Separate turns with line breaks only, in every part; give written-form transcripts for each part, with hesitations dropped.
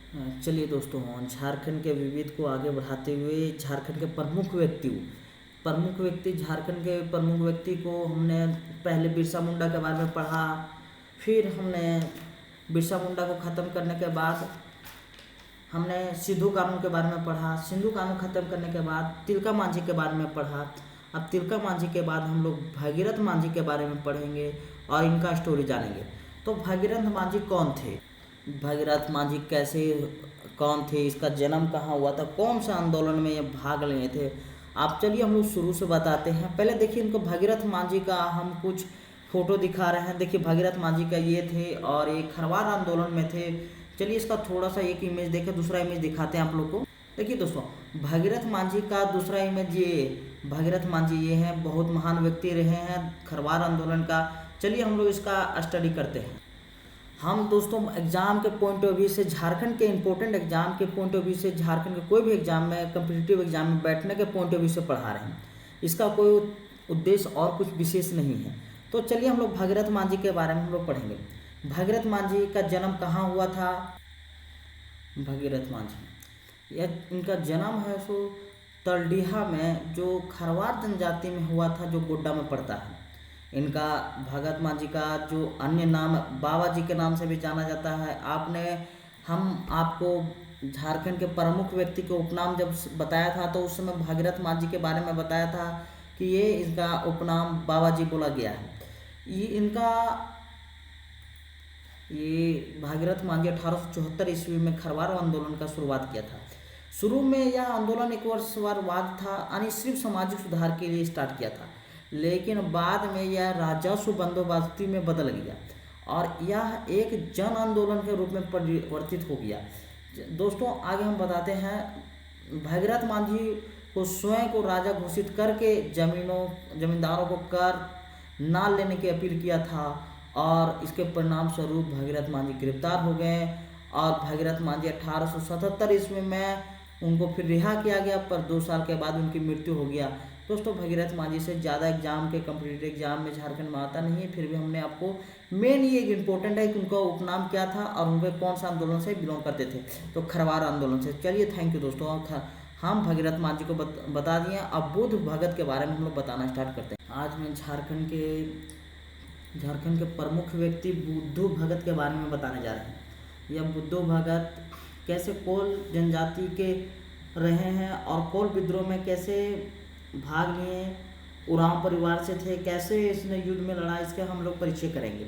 चलिए दोस्तों, झारखंड के विविध को आगे बढ़ाते हुए झारखंड के प्रमुख व्यक्ति झारखंड के प्रमुख व्यक्ति को हमने पहले बिरसा मुंडा के बारे में पढ़ा। फिर हमने बिरसा मुंडा को ख़त्म करने के बाद हमने सिद्धू कानू के बारे में पढ़ा। सिद्धू कानू ख़त्म करने के बाद तिलका मांझी के बारे में पढ़ा। अब तिलका मांझी के बाद हम लोग भागीरथ मांझी के बारे में पढ़ेंगे और इनका स्टोरी जानेंगे। तो भागीरथ मांझी कौन थे, भागीरथ मांझी कौन थे, इसका जन्म कहाँ हुआ था, कौन सा आंदोलन में ये भाग लिए थे। आप चलिए हम लोग शुरू से बताते हैं। पहले देखिए, इनको भागीरथ मांझी का हम कुछ फोटो दिखा रहे हैं। देखिए भागीरथ मांझी का ये थे और ये खरवार आंदोलन में थे। चलिए इसका थोड़ा सा एक इमेज देखें, दूसरा इमेज दिखाते हैं आप लोग को। देखिए दोस्तों, भागीरथ मांझी का दूसरा इमेज ये भागीरथ मांझी ये हैं, बहुत महान व्यक्ति रहे हैं खरवार आंदोलन का। चलिए हम लोग इसका स्टडी करते हैं। हम दोस्तों एग्ज़ाम के पॉइंट ऑफ व्यू से, झारखंड के इंपॉर्टेंट एग्जाम के पॉइंट ऑफ व्यू से, झारखंड के कोई भी एग्जाम में, कम्पिटिटिव एग्जाम में बैठने के पॉइंट ऑफ व्यू से पढ़ा रहे हैं। इसका कोई उद्देश्य और कुछ विशेष नहीं है। तो चलिए हम लोग भागीरथ मांझी के बारे में हम लोग पढ़ेंगे। भागीरथ मांझी का जन्म कहाँ हुआ था। भागीरथ मांझी इनका जन्म है सो तलडीहा में, जो खरवार जनजाति में हुआ था, जो गोड्डा में पड़ता है। इनका भागीरथ मांझी का जो अन्य नाम बाबा जी के नाम से भी जाना जाता है। हम आपको झारखंड के प्रमुख व्यक्ति के उपनाम जब बताया था तो उस समय भागीरथ मांझी के बारे में बताया था कि ये इसका उपनाम बाबा जी बोला गया है। ये भागीरथ मांझी 1874 ईस्वी में खरवार आंदोलन का शुरुआत किया था। शुरू में यह आंदोलन एक वर्षवाद था, यानी सिर्फ सामाजिक सुधार के लिए स्टार्ट किया था, लेकिन बाद में यह राजस्व बंदोबस्ती में बदल गया और यह एक जन आंदोलन के रूप में परिवर्तित हो गया। दोस्तों आगे हम बताते हैं। भागीरथ मांझी को स्वयं को राजा घोषित करके जमींदारों को कर ना लेने की अपील किया था और इसके परिणाम स्वरूप भागीरथ मांझी गिरफ्तार हो गए और भागीरथ मांझी 1877 ईस्वी में उनको फिर रिहा किया गया, पर 2 साल के बाद उनकी मृत्यु हो गया। दोस्तों भागीरथ मांझी से ज़्यादा एग्जाम के कम्पिटिटिव एग्जाम में झारखंड में आता नहीं है, फिर भी हमने आपको मेन ये इम्पोर्टेंट है कि उनका उपनाम क्या था और उनके कौन सा आंदोलन से बिलोंग करते थे, तो खरवार आंदोलन से। चलिए थैंक यू दोस्तों, हम भागीरथ मांझी को बता दिए। अब बुद्ध भगत के बारे में हम लोग बताना स्टार्ट करते हैं। आज मैं झारखंड के प्रमुख व्यक्ति बुद्धू भगत के बारे में बताने जा रहे हैं। यह बुद्धू भगत कैसे कोल जनजाति के रहे हैं और कोल विद्रोह में कैसे भाग लिए, उरांव परिवार से थे, कैसे इसने युद्ध में लड़ा, इसके हम लोग परिचय करेंगे।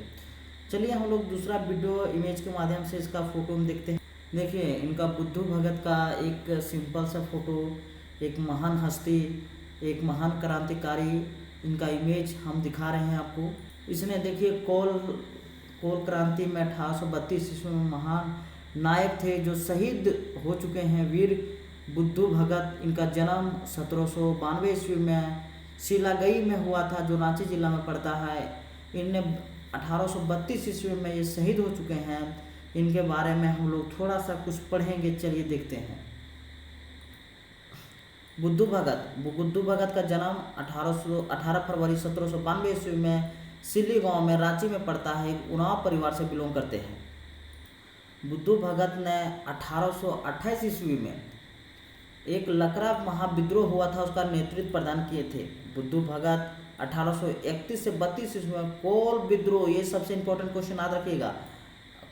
चलिए हम लोग दूसरा वीडियो इमेज के माध्यम से इसका फोटो हम देखते हैं। देखिए इनका बुद्धू भगत का एक सिंपल सा फोटो, एक महान हस्ती, एक महान क्रांतिकारी, इनका इमेज हम दिखा रहे हैं आपको। इसने देखिए कोल क्रांति में 1832 ईस्वी में महान नायक थे जो शहीद हो चुके हैं, वीर बुद्धू भगत। इनका जन्म 1792 ईस्वी में सिलागई में हुआ था, जो रांची जिला में पड़ता है। इनने 1832 ईस्वी में ये शहीद हो चुके हैं। इनके बारे में हम लोग थोड़ा सा कुछ पढ़ेंगे, चलिए देखते हैं। बुद्धू भगत का जन्म 18 फरवरी 1792 ईस्वी में सिल्ली गांव में रांची में पड़ता है। उरांव परिवार से बिलोंग करते हैं। बुद्धू भगत ने 1828 ईस्वी में एक लकड़ा महाविद्रोह हुआ था, उसका नेतृत्व प्रदान किए थे। बुद्धू भगत 1831 से 32 ईस्वी में कोल विद्रोह, ये सबसे इंपॉर्टेंट क्वेश्चन याद रखिएगा,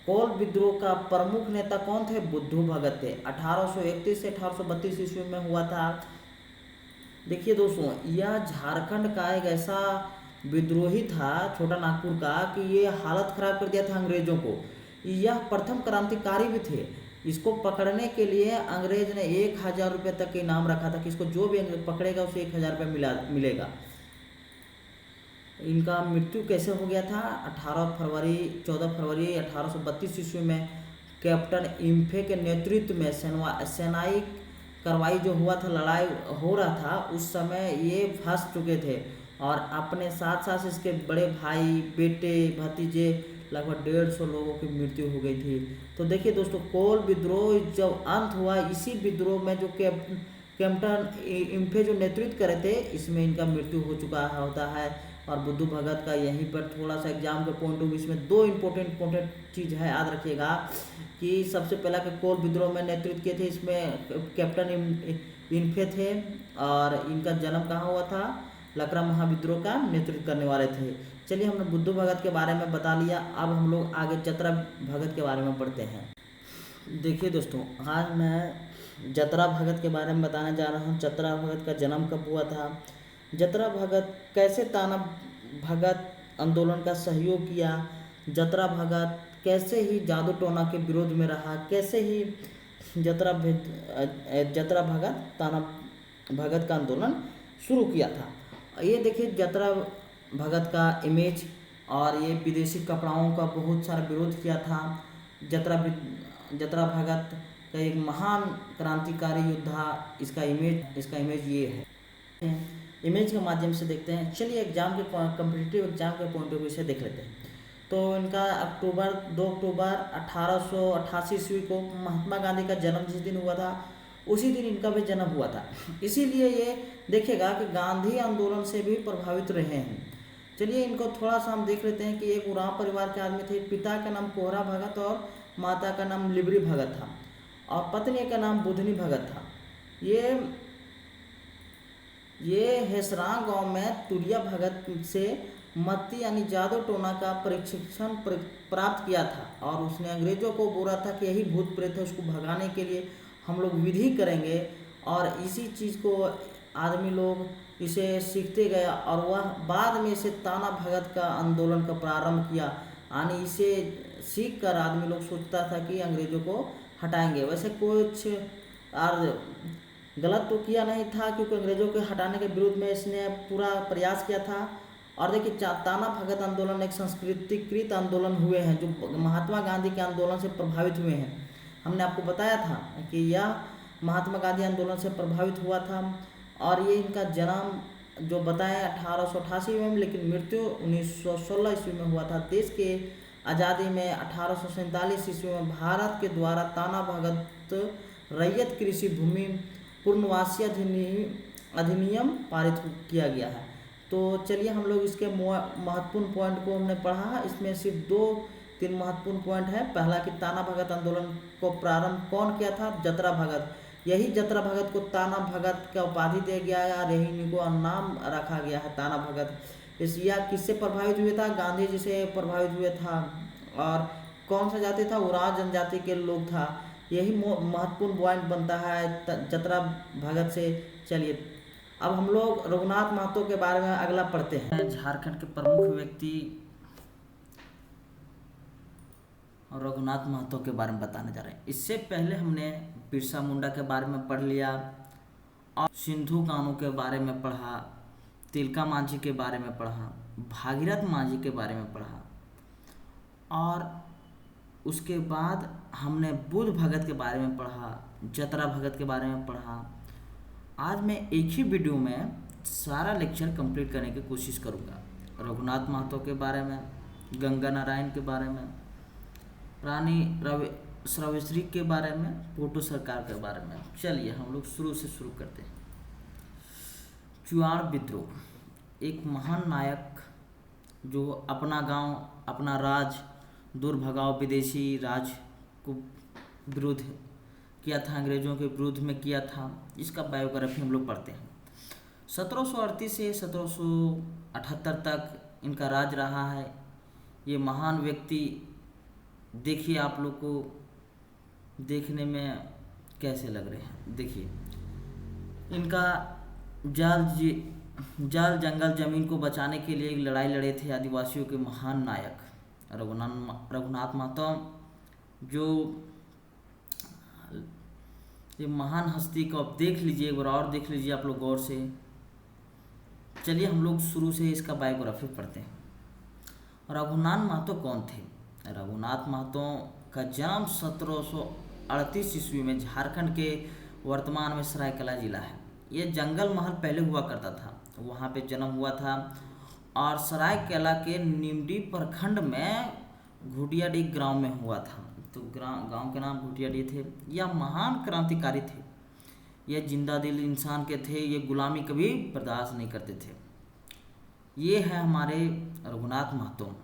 कोल विद्रोह का प्रमुख नेता कौन थे, बुद्धू भगत थे। 1831 से 1832 ईस्वी में हुआ था। देखिए दोस्तों, यह झारखंड का एक ऐसा विद्रोही था, छोटा नागपुर का, कि ये हालत खराब कर दिया था अंग्रेजों को। यह प्रथम क्रांतिकारी भी थे। इसको पकड़ने के लिए अंग्रेज ने 1000 रुपये तक के इनाम रखा था कि इसको जो भी पकड़ेगा उसे 1000 रुपये मिलेगा। इनका मृत्यु कैसे हो गया था, 14 फरवरी 1832 ईस्वी में कैप्टन इम्फे के नेतृत्व में सेनाई कार्रवाई जो हुआ था, लड़ाई हो रहा था, उस समय ये फंस चुके थे और अपने साथ इसके बड़े भाई, बेटे, भतीजे, लगभग 150 लोगों की मृत्यु हो गई थी। तो देखिए दोस्तों, कोल विद्रोह जब अंत हुआ, इसी विद्रोह में जो कैप्टन इम्फे जो नेतृत्व करे थे, इसमें इनका मृत्यु हो चुका होता है। और बुद्धू भगत का यहीं पर थोड़ा सा एग्जाम के पॉइंट ऑफ व्यू, इसमें 2 इम्पोर्टेंट चीज़ है, याद रखिएगा। कि सबसे पहला के कोल विद्रोह में नेतृत्व किए थे, इसमें कैप्टन इन्फे थे और इनका जन्म कहाँ हुआ था, लकड़ा महाविद्रोह का नेतृत्व करने वाले थे। चलिए हमने बुद्धू भगत के बारे में बता लिया, अब हम लोग आगे जतरा भगत के बारे में पढ़ते हैं। देखिए दोस्तों, आज मैं जतरा भगत के बारे में बताने जा रहा हूँ। जतरा भगत का जन्म कब हुआ था, जतरा भगत कैसे ताना भगत आंदोलन का सहयोग किया, जतरा भगत कैसे ही जादू टोना के विरोध में रहा, कैसे ही जतरा भगत ताना भगत का आंदोलन शुरू किया था। ये देखिए जतरा भगत का इमेज, और ये विदेशी कपड़ाओं का बहुत सारा विरोध किया था। जतरा भगत का एक महान क्रांतिकारी योद्धा, इसका इमेज ये है। इमेज के माध्यम से देखते हैं। चलिए कॉम्पिटिटिव एग्जाम के पॉइंट ऑफ व्यू से देख लेते हैं। तो इनका 2 अक्टूबर 1888 ईस्वी को महात्मा गांधी का जन्म जिस दिन हुआ था, उसी दिन इनका भी जन्म हुआ था। इसीलिए ये देखिएगा कि गांधी आंदोलन से भी प्रभावित रहे हैं। चलिए इनको थोड़ा सा हम देख लेते हैं कि एक उरांव परिवार के आदमी थे। पिता का नाम कोहरा भगत और माता का नाम लिबरी भगत था, और पत्नी का नाम बुधनी भगत था। ये हेसरां गांव में तुरिया भगत से मत्ती यानी जादू टोना का प्रशिक्षण प्राप्त किया था, और उसने अंग्रेजों को बोला था कि यही भूत प्रेत है, उसको भगाने के लिए हम लोग विधि करेंगे। और इसी चीज़ को आदमी लोग इसे सीखते गए, और वह बाद में इसे ताना भगत का आंदोलन का प्रारंभ किया। यानी इसे सीख कर आदमी लोग सोचता था कि अंग्रेजों को हटाएंगे। वैसे कुछ और गलत तो किया नहीं था, क्योंकि अंग्रेजों के हटाने के विरुद्ध में इसने पूरा प्रयास किया था। और देखिए ताना भगत आंदोलन एक संस्कृतिकृत आंदोलन हुए हैं, जो महात्मा गांधी के आंदोलन से प्रभावित हुए हैं। हमने आपको बताया था कि यह महात्मा गांधी आंदोलन से प्रभावित हुआ था, और ये इनका जन्म जो बताया 1888 में, लेकिन मृत्यु 1916 ईस्वी में हुआ था। देश के आज़ादी में 1847 ईस्वी में भारत के द्वारा ताना भगत रैयत कृषि भूमि पूर्णवासी अधिनियम पारित किया गया है। तो चलिए हम लोग इसके महत्वपूर्ण पॉइंट को हमने पढ़ा। इसमें सिर्फ 2-3 महत्वपूर्ण पॉइंट है। पहला कि ताना भगत आंदोलन को प्रारंभ कौन किया था, जतरा भगत। यही जतरा भगत को ताना भगत का उपाधि दिया गया है, और यही इनको नाम रखा गया है ताना भगत। यह किससे प्रभावित हुए था, गांधी जी से प्रभावित हुए था। और कौन सा जाति था, उरांव जनजाति के लोग था। यही महत्वपूर्ण पॉइंट बनता है जतरा भगत से। चलिए अब हम लोग रघुनाथ महतो के बारे में अगला पढ़ते हैं। झारखंड के प्रमुख व्यक्ति और रघुनाथ महतो के बारे में बताने जा रहे हैं। इससे पहले हमने बिरसा मुंडा के बारे में पढ़ लिया, और सिंधु कान्हू के बारे में पढ़ा, तिलका मांझी के बारे में पढ़ा, भागीरथ मांझी के बारे में पढ़ा, और उसके बाद हमने बुद्ध भगत के बारे में पढ़ा, जतरा भगत के बारे में पढ़ा। आज मैं एक ही वीडियो में सारा लेक्चर कंप्लीट करने की कोशिश करूँगा। रघुनाथ महतो के बारे में, गंगा नारायण के बारे में, रानी श्रावस्ती के बारे में, पोटू सरकार के बारे में। चलिए हम लोग शुरू से शुरू करते हैं। चुआड़ विद्रोह एक महान नायक जो अपना गांव, अपना राज दूर भगाओ विदेशी राज को विरोध किया था, अंग्रेजों के विरुद्ध में किया था। इसका बायोग्राफी हम लोग पढ़ते हैं। 1738 से 1778 तक इनका राज रहा है। ये महान व्यक्ति देखिए, आप लोग को देखने में कैसे लग रहे हैं। देखिए इनका जाल जंगल जमीन को बचाने के लिए एक लड़ाई लड़े थे आदिवासियों के महान नायक रघुनाथ महतो, जो ये महान हस्ती को आप देख लीजिए, एक बार और देख लीजिए आप लोग गौर से। चलिए हम लोग शुरू से इसका बायोग्राफी पढ़ते हैं। रघुनाथ महतो कौन थे? रघुनाथ महतो का जन्म 1738 ईस्वी में झारखंड के वर्तमान में सरायकला जिला है। ये जंगल महल पहले हुआ करता था, वहाँ पे जन्म हुआ था, और सरायकला के निमडी प्रखंड में घुटियाडी गांव में हुआ था। तो गांव के नाम घुटियाडी थे। यह महान क्रांतिकारी थे, यह जिंदा दिल इंसान के थे, ये गुलामी कभी बर्दाश्त नहीं करते थे। ये है हमारे रघुनाथ महतो।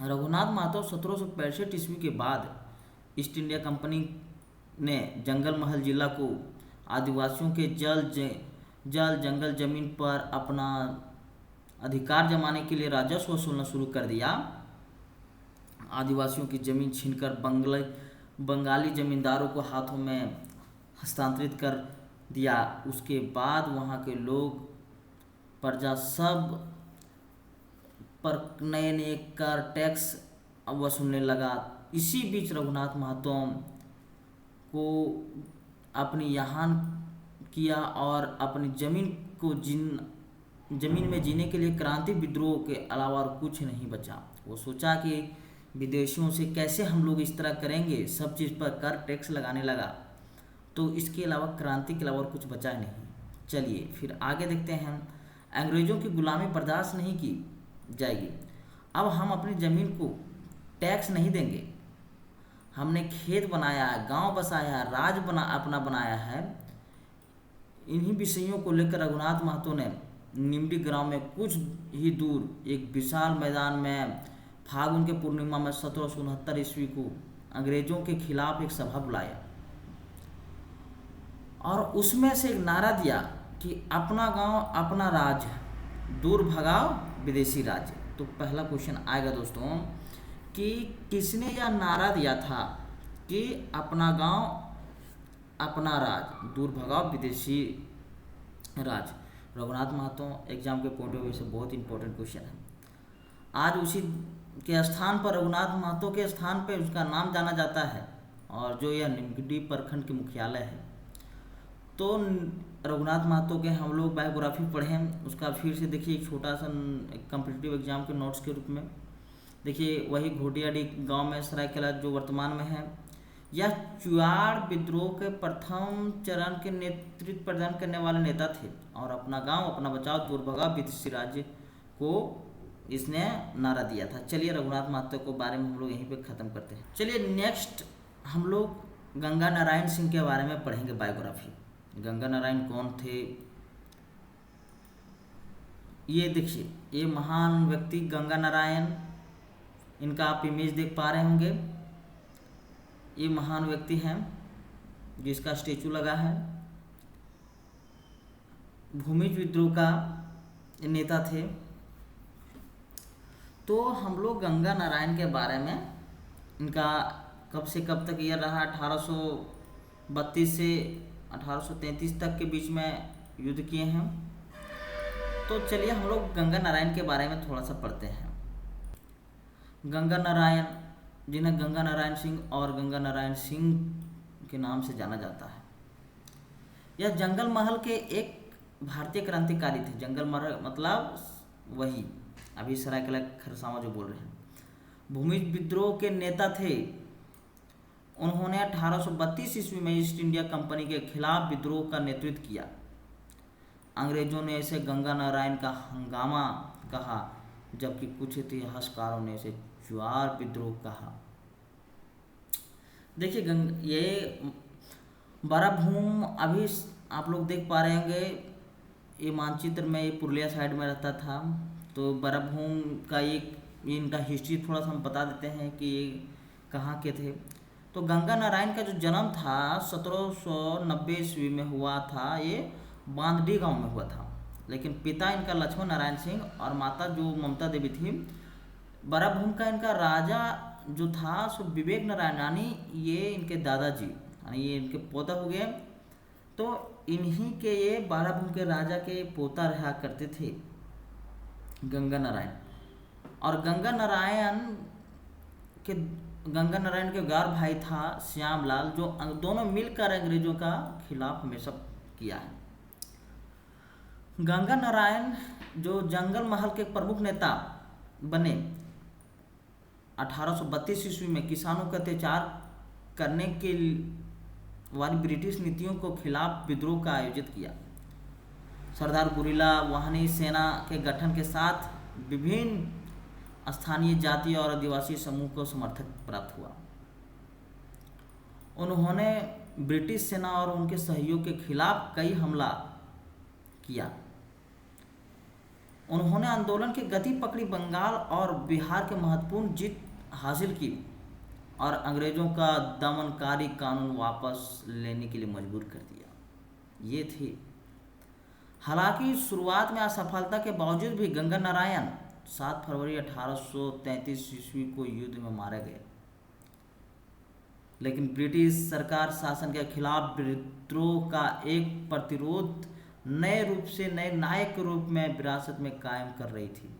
रघुनाथ महतो 1765 ईस्वी के बाद ईस्ट इंडिया कंपनी ने जंगल महल जिला को आदिवासियों के जल जंगल जमीन पर अपना अधिकार जमाने के लिए राजस्व वसूलना शुरू कर दिया। आदिवासियों की जमीन छीनकर बंगाली जमींदारों को हाथों में हस्तांतरित कर दिया। उसके बाद वहाँ के लोग प्रजा सब पर नए नए कर टैक्स वसूलने लगा। इसी बीच रघुनाथ महतो को अपनी यहाँ किया और अपनी जमीन में जीने के लिए क्रांति विद्रोह के अलावा और कुछ नहीं बचा। वो सोचा कि विदेशियों से कैसे हम लोग इस तरह करेंगे, सब चीज़ पर कर टैक्स लगाने लगा, तो इसके अलावा क्रांति के अलावा और कुछ बचा नहीं। चलिए फिर आगे देखते हैं। अंग्रेज़ों की गुलामी बर्दाश्त नहीं की जाएगी। अब हम अपनी ज़मीन को टैक्स नहीं देंगे। हमने खेत बनाया है, गांव बसाया है, राज अपना बनाया है। इन्हीं विषयों को लेकर रघुनाथ महतो ने निमडी ग्राम में कुछ ही दूर एक विशाल मैदान में फागुन के पूर्णिमा में 1769 ईस्वी को अंग्रेज़ों के खिलाफ एक सभा बुलाया और उसमें से एक नारा दिया कि अपना गांव अपना राज, दूर भगाओ विदेशी राज। तो पहला क्वेश्चन आएगा दोस्तों कि किसने यह नारा दिया था कि अपना गांव अपना राज, दूर भगाओ विदेशी राज। रघुनाथ महतो एग्जाम के पॉइंट ऑफ व्यू से बहुत इंपॉर्टेंट क्वेश्चन है। आज उसी के स्थान पर, रघुनाथ महतो के स्थान पर उसका नाम जाना जाता है और जो यह निमडी प्रखंड के मुख्यालय है। तो रघुनाथ महतो के हम लोग बायोग्राफी पढ़ें, उसका फिर से देखिए एक छोटा सा कॉम्पिटिटिव एग्जाम के नोट्स के रूप में देखिए। वही घोटियाडी गांव में सरायकेला जो वर्तमान में है। यह चुआड़ विद्रोह के प्रथम चरण के नेतृत्व प्रदान करने वाले नेता थे और अपना गांव अपना बचाओ, दूर भगाओ विदेशी राज्य को इसने नारा दिया था। चलिए रघुनाथ महतो के बारे में हम लोग यहीं पे ख़त्म करते हैं। चलिए नेक्स्ट हम लोग गंगा नारायण सिंह के बारे में पढ़ेंगे बायोग्राफी। गंगा नारायण कौन थे? ये देखिए, ये महान व्यक्ति गंगा नारायण, इनका आप इमेज देख पा रहे होंगे। ये महान व्यक्ति हैं जिसका स्टेचू लगा है। भूमिज विद्रोह का नेता थे। तो हम लोग गंगा नारायण के बारे में, इनका कब से कब तक यह रहा, 1832 से 1833 तक के बीच में युद्ध किए हैं। तो चलिए हम लोग गंगा नारायण के बारे में थोड़ा सा पढ़ते हैं। गंगा नारायण, जिन्हें गंगा नारायण सिंह और गंगा नारायण सिंह के नाम से जाना जाता है, यह जंगल महल के एक भारतीय क्रांतिकारी थे। जंगल महल मतलब वही अभी सरायकेला खरसावां जो बोल रहे हैं। भूमि विद्रोह के नेता थे। उन्होंने 1832 ईस्वी में ईस्ट इंडिया कंपनी के खिलाफ विद्रोह का नेतृत्व किया। अंग्रेजों ने इसे गंगा नारायण का हंगामा कहा, जबकि कुछ इतिहासकारों ने इसे ज्वार विद्रोह कहा। देखिए ये बराभूम अभी आप लोग देख पा रहे होंगे, ये मानचित्र में ये पुरुलिया साइड में रहता था। तो बराभूम का एक इनका हिस्ट्री थोड़ा सा हम बता देते हैं कि ये कहाँ के थे। तो गंगा नारायण का जो जन्म था 1790 ईस्वी में हुआ था। ये बांदडी गांव में हुआ था, लेकिन पिता इनका लक्ष्मण नारायण सिंह और माता जो ममता देवी थी। बराभूम का इनका राजा जो था सो विवेक नारायण, यानी ये इनके दादाजी, यानी ये इनके पोता हो गए। तो इन्हीं के ये बराभूम के राजा के पोता रहा करते थे गंगा नारायण। और गंगा नारायण के गार भाई था श्यामलाल, जो दोनों मिलकर अंग्रेजों का खिलाफ हमेशा किया है। गंगा नारायण जो जंगल महल के प्रमुख नेता बने, 1832 ईस्वी में किसानों का अत्याचार करने के वाली ब्रिटिश नीतियों को खिलाफ विद्रोह का आयोजित किया। सरदार गुरिल्ला वाहिनी सेना के गठन के साथ विभिन्न स्थानीय जाति और आदिवासी समूह को समर्थन प्राप्त हुआ। उन्होंने ब्रिटिश सेना और उनके सहयोग के खिलाफ कई हमला किया। उन्होंने आंदोलन की गति पकड़ी, बंगाल और बिहार के महत्वपूर्ण जीत हासिल की। और अंग्रेज़ों का दमनकारी कानून वापस लेने के लिए मजबूर कर दिया। ये थी। हालांकि शुरुआत में असफलता के बावजूद भी गंगा नारायण 7 फरवरी 1833 ईस्वी को युद्ध में मारे गए, लेकिन ब्रिटिश सरकार शासन के खिलाफ विद्रोह का एक प्रतिरोध नए रूप से नए नायक के रूप में विरासत में कायम कर रही थी।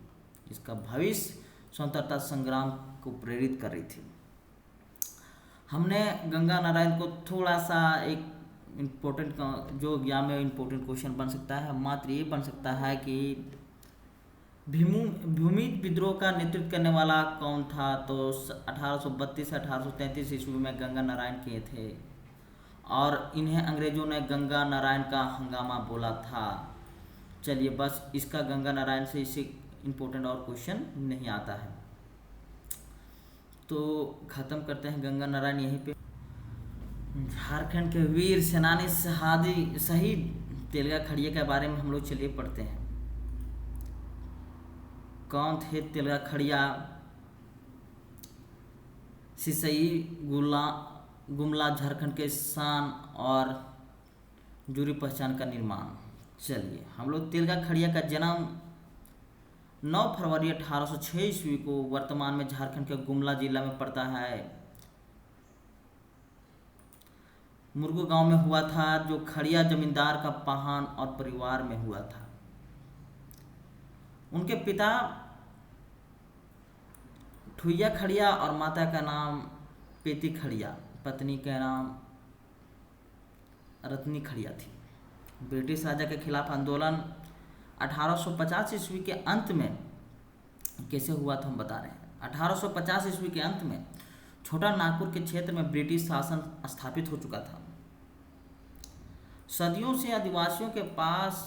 इसका भविष्य स्वतंत्रता संग्राम को प्रेरित कर रही थी। हमने गंगा नारायण को थोड़ा सा एक इम्पोर्टेंट जो एग्जाम में इम्पोर्टेंट क्वेश्चन बन सकता है, मात्र ये बन सकता है कि भूमि विद्रोह का नेतृत्व करने वाला कौन था। तो 1832 से 1833 ईस्वी में गंगा नारायण किए थे और इन्हें अंग्रेजों ने गंगा नारायण का हंगामा बोला था। चलिए, बस इसका गंगा नारायण से इसे इम्पोर्टेंट और क्वेश्चन नहीं आता है, तो ख़त्म करते हैं गंगा नारायण यहीं पे। झारखंड के वीर सेनानी शहीद तेलगा खड़िया के बारे में हम लोग चलिए पढ़ते हैं। कौन थे तेलगा खड़िया? सिसई गुमला झारखंड के शान और जुड़ी पहचान का निर्माण। चलिए, हम लोग तेलगा खड़िया का जन्म 9 फरवरी 1806 ईस्वी को वर्तमान में झारखंड के गुमला जिला में पड़ता है मुरगू गांव में हुआ था, जो खड़िया जमींदार का पाहन और परिवार में हुआ था। उनके पिता ठुइया खड़िया और माता का नाम पेती खड़िया, पत्नी का नाम रत्नी खड़िया थी। ब्रिटिश राजा के खिलाफ आंदोलन 1850 ईस्वी के अंत में कैसे हुआ था हम बता रहे हैं। 1850 ईस्वी के अंत में छोटा नागपुर के क्षेत्र में ब्रिटिश शासन स्थापित हो चुका था। सदियों से आदिवासियों के पास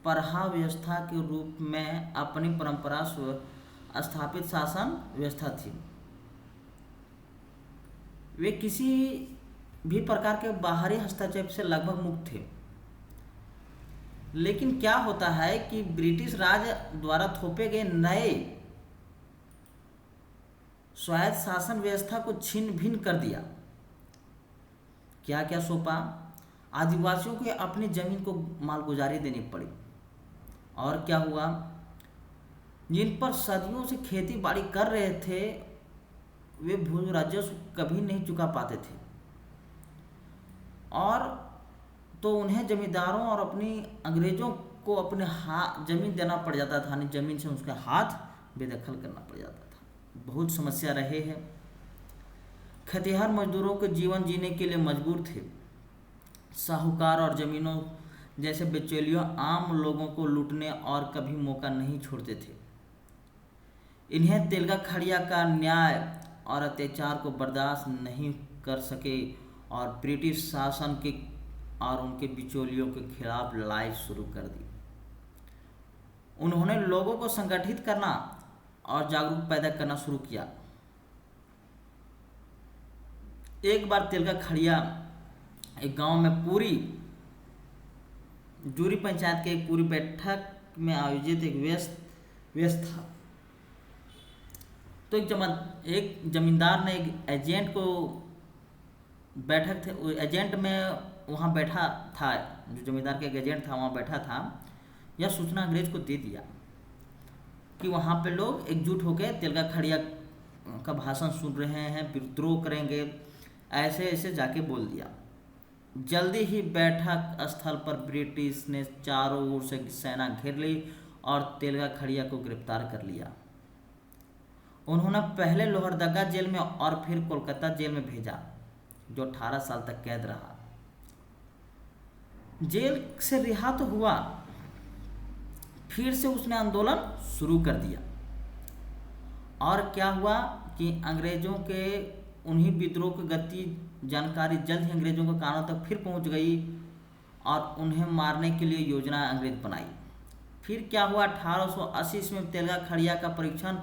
परहा व्यवस्था के रूप में अपनी परंपरा स्थापित शासन व्यवस्था थी। वे किसी भी प्रकार के बाहरी हस्तक्षेप से लगभग मुक्त थे। लेकिन क्या होता है कि ब्रिटिश राज द्वारा थोपे गए नए स्वायत्त शासन व्यवस्था को छिन्न भिन्न कर दिया। क्या क्या सौंपा? आदिवासियों को अपनी जमीन को मालगुजारी देनी पड़ी। और क्या हुआ? जिन पर सदियों से खेती बाड़ी कर रहे थे, वे भू राजस्व कभी नहीं चुका पाते थे, और तो उन्हें जमींदारों और अपनी अंग्रेजों को अपने जमीन देना पड़ जाता था, जमीन से उसका हाथ बेदखल करना पड़ जाता था। बहुत समस्या रहे हैं। खेतिहर मजदूरों के जीवन जीने के लिए मजबूर थे। साहूकार और जमीनों जैसे बिचौलियों आम लोगों को लूटने और कभी मौका नहीं छोड़ते थे। इन्हें तेलगा खड़िया का न्याय और अत्याचार को बर्दाश्त नहीं कर सके और ब्रिटिश शासन के और उनके बिचौलियों के खिलाफ लड़ाई शुरू कर दी। उन्होंने लोगों को संगठित करना और जागरूक पैदा करना शुरू किया। एक बार तेलगा खड़िया एक गांव में पूरी जूरी पंचायत के एक पूरी बैठक में आयोजित एक व्यस्त था। तो एक जमींदार ने एक एजेंट को बैठक थे एजेंट में वहाँ बैठा था, जो जमींदार का एक एजेंट था वहाँ बैठा था, यह सूचना अंग्रेज को दे दिया कि वहाँ पे लोग एकजुट होकर तेलगा खड़िया का भाषण सुन रहे हैं, विद्रोह करेंगे, ऐसे ऐसे जाके बोल दिया। जल्दी ही बैठक स्थल पर ब्रिटिश ने चारों ओर से सेना घेर ली और तेलगा खड़िया को गिरफ्तार कर लिया। उन्होंने पहले लोहरदगा जेल में और फिर कोलकाता जेल में भेजा, जो 18 साल तक कैद रहा। जेल से रिहा तो हुआ, फिर से उसने आंदोलन शुरू कर दिया। और क्या हुआ कि अंग्रेजों के उन्हीं विद्रोह की गति जानकारी जल्द ही अंग्रेजों के कानों तक फिर पहुंच गई और उन्हें मारने के लिए योजना अंग्रेज बनाई। फिर क्या हुआ? 1880 में तेलगा खड़िया का परीक्षण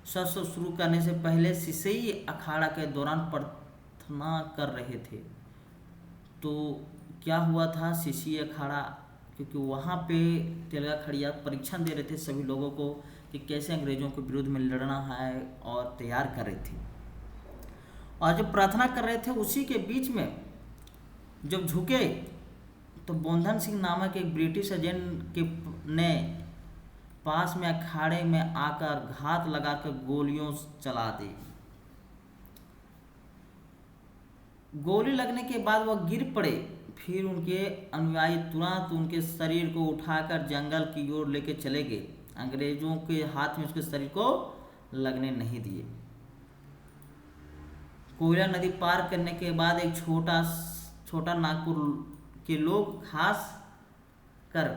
शस्त्र शुरू करने से पहले सिसई अखाड़ा के दौरान प्रार्थना कर रहे थे। तो क्या हुआ था? सिसई अखाड़ा, क्योंकि वहाँ पे तेलगा खड़िया परीक्षण दे रहे थे सभी लोगों को कि कैसे अंग्रेजों के विरुद्ध में लड़ना है, और तैयार कर रहे थे। और जब प्रार्थना कर रहे थे उसी के बीच में जब झुके तो बोंधन सिंह नामक एक ब्रिटिश एजेंट के ने पास में अखाड़े में आकर घात लगाकर गोलियों चला दी। गोली लगने के बाद वह गिर पड़े। फिर उनके अनुयायी तुरंत उनके शरीर को उठाकर जंगल की ओर लेके चले गए। अंग्रेजों के हाथ में उसके शरीर को लगने नहीं दिए। कोयला नदी पार करने के बाद एक छोटा नागपुर के लोग खास कर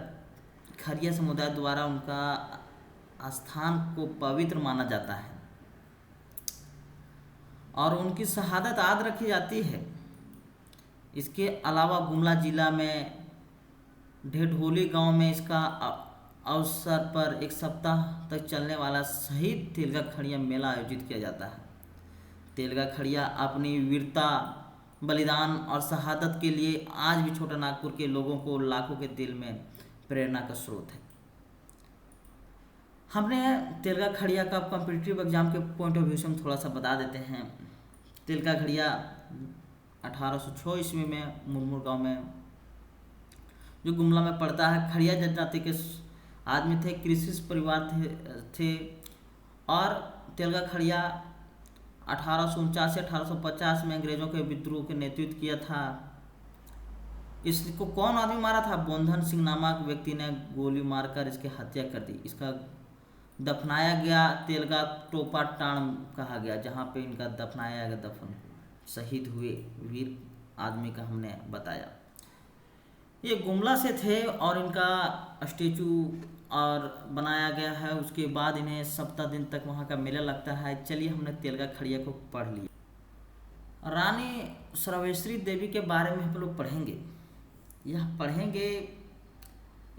खरिया समुदाय द्वारा उनका स्थान को पवित्र माना जाता है और उनकी शहादत याद रखी जाती है। इसके अलावा गुमला जिला में ढेढोली गांव में इसका अवसर पर एक सप्ताह तक चलने वाला शहीद तेलगा खड़िया मेला आयोजित किया जाता है। तेलगा खड़िया अपनी वीरता, बलिदान और शहादत के लिए आज भी छोटा नागपुर के लोगों को लाखों के दिल में प्रेरणा का स्रोत है। हमने तेलगा खड़िया का कॉम्पिटिटिव एग्जाम के पॉइंट ऑफ व्यू से हम थोड़ा सा बता देते हैं। तेलगा खड़िया 1806 ईस्वी में मुरमुर गांव में जो गुमला में पड़ता है, खड़िया जनजाति के आदमी थे, कृषि परिवार थे और तेलगा खड़िया 1849 से 1850 में अंग्रेजों के विद्रोह के नेतृत्व किया था। इसको कौन आदमी मारा था? बोंधन सिंह नामक व्यक्ति ने गोली मारकर इसकी हत्या कर दी। इसका दफनाया गया तेलगा टोपा टाण कहा गया, जहाँ पे इनका दफनाया गया, दफन शहीद हुए वीर आदमी का हमने बताया। ये गुमला से थे और इनका स्टेचू और बनाया गया है। उसके बाद इन्हें सप्ताह दिन तक वहाँ का मेला लगता है। चलिए हमने तेलगा खड़िया को पढ़ लिया। रानी सर्वेश्वरी देवी के बारे में हम लोग पढ़ेंगे। यह पढ़ेंगे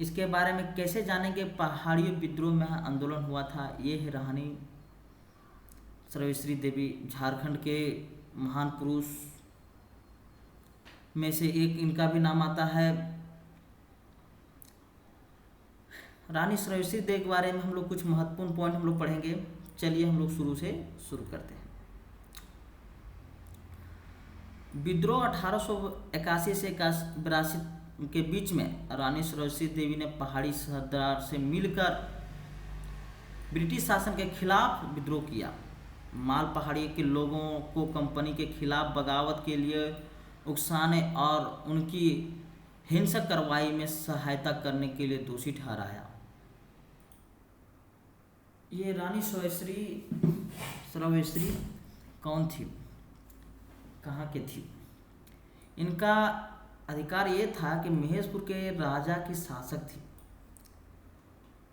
इसके बारे में कैसे जानेंगे। पहाड़ी विद्रोह में आंदोलन हुआ था। ये है रानी सर्वेश्वरी देवी, झारखंड के महान पुरुष में से एक इनका भी नाम आता है। रानी सर्वेश्वरी देवी के बारे में हम लोग कुछ महत्वपूर्ण पॉइंट हम लोग पढ़ेंगे। चलिए हम लोग शुरू करते हैं। विद्रोह 1881 से 82 के बीच में रानी सर्वेश्वरी देवी ने पहाड़ी सरदार से मिलकर ब्रिटिश शासन के खिलाफ विद्रोह किया। माल पहाड़ी के लोगों को कंपनी के खिलाफ बगावत के लिए उकसाने और उनकी हिंसक कार्रवाई में सहायता करने के लिए दोषी ठहराया। ये रानी सर्वेश्वरी कौन थी, कहाँ के थी? इनका अधिकार ये था कि महेशपुर के राजा की शासक थी,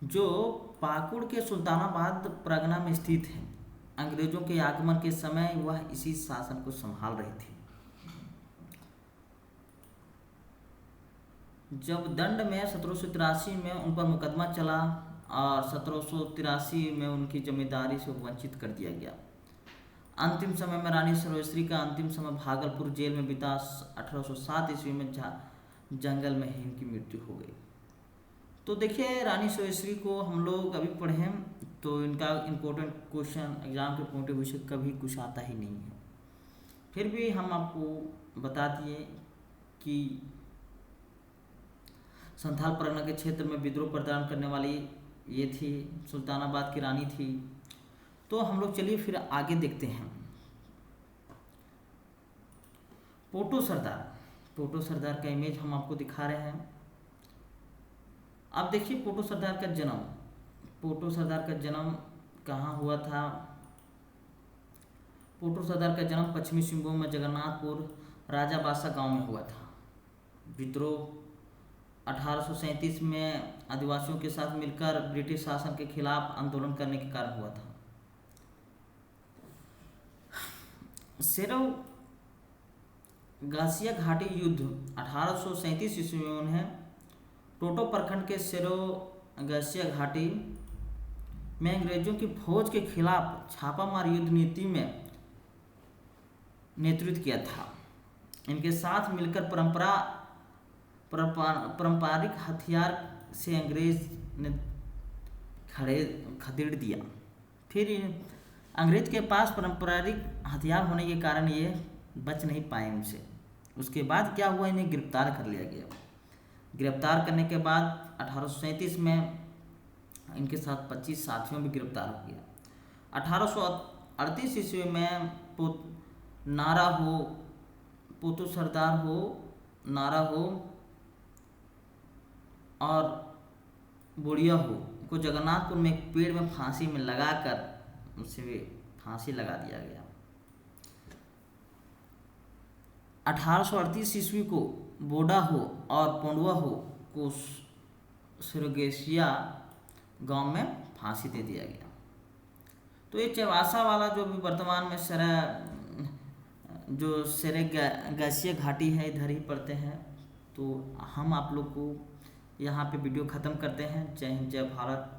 जो पाकुड़ के सुल्तानाबाद परगना में स्थित है। अंग्रेजों के आगमन के समय वह इसी शासन को संभाल रही थी। जब दंड में 1783 में उन पर मुकदमा चला और 1783 में उनकी जमींदारी से वंचित कर दिया गया। अंतिम समय में रानी सर्वेश्वरी का अंतिम समय भागलपुर जेल में बीता। 1807 ईस्वी में जंगल में ही इनकी मृत्यु हो गई। तो देखिए रानी सर्वेश्वरी को हम लोग अभी पढ़ें तो इनका इम्पोर्टेंट क्वेश्चन एग्जाम के पॉइंट ऑफ व्यू से कभी कुछ आता ही नहीं है। फिर भी हम आपको बता दिए कि संथाल परगना के क्षेत्र में विद्रोह प्रदान करने वाली ये थी, सुल्तानाबाद की रानी थी। तो हम लोग चलिए फिर आगे देखते हैं। पोटो सरदार का इमेज हम आपको दिखा रहे हैं। अब देखिए पोटो सरदार का जन्म कहाँ हुआ था? पोटो सरदार का जन्म पश्चिमी सिंहभूम में जगन्नाथपुर राजा बादशाह गांव में हुआ था। विद्रोह 1837 में आदिवासियों के साथ मिलकर ब्रिटिश शासन के खिलाफ आंदोलन करने के कारण हुआ था। सेरव गासिया घाटी युद्ध 1837 ईस्वी में उन्हें टोटो प्रखंड के सेरव गासिया घाटी में अंग्रेजों की फौज के खिलाफ छापामार युद्ध नीति में नेतृत्व किया था। इनके साथ मिलकर पारंपरिक हथियार से अंग्रेज ने खदेड़ दिया। फिर अंग्रेज के पास पारंपरिक हथियार होने के कारण ये बच नहीं पाए उनसे। उसके बाद क्या हुआ, इन्हें गिरफ्तार कर लिया गया। गिरफ्तार करने के बाद 1837 में इनके साथ 25 साथियों भी गिरफ्तार हो गया। 1838 ईस्वी में नारा हो, पोतो सरदार हो, नारा हो और बुढ़िया हो को जगन्नाथपुर में एक पेड़ में फांसी में लगाकर उसे फांसी लगा दिया गया। 1838 ईस्वी को बोडा हो और पोंडुआ हो को सुरगेशिया गांव में फांसी दे दिया गया। तो ये चौवासा वाला जो भी वर्तमान में सेरेगेसिया घाटी है, इधर ही पड़ते हैं। तो हम आप लोग को यहाँ पे वीडियो ख़त्म करते हैं। जय हिंद, जय भारत।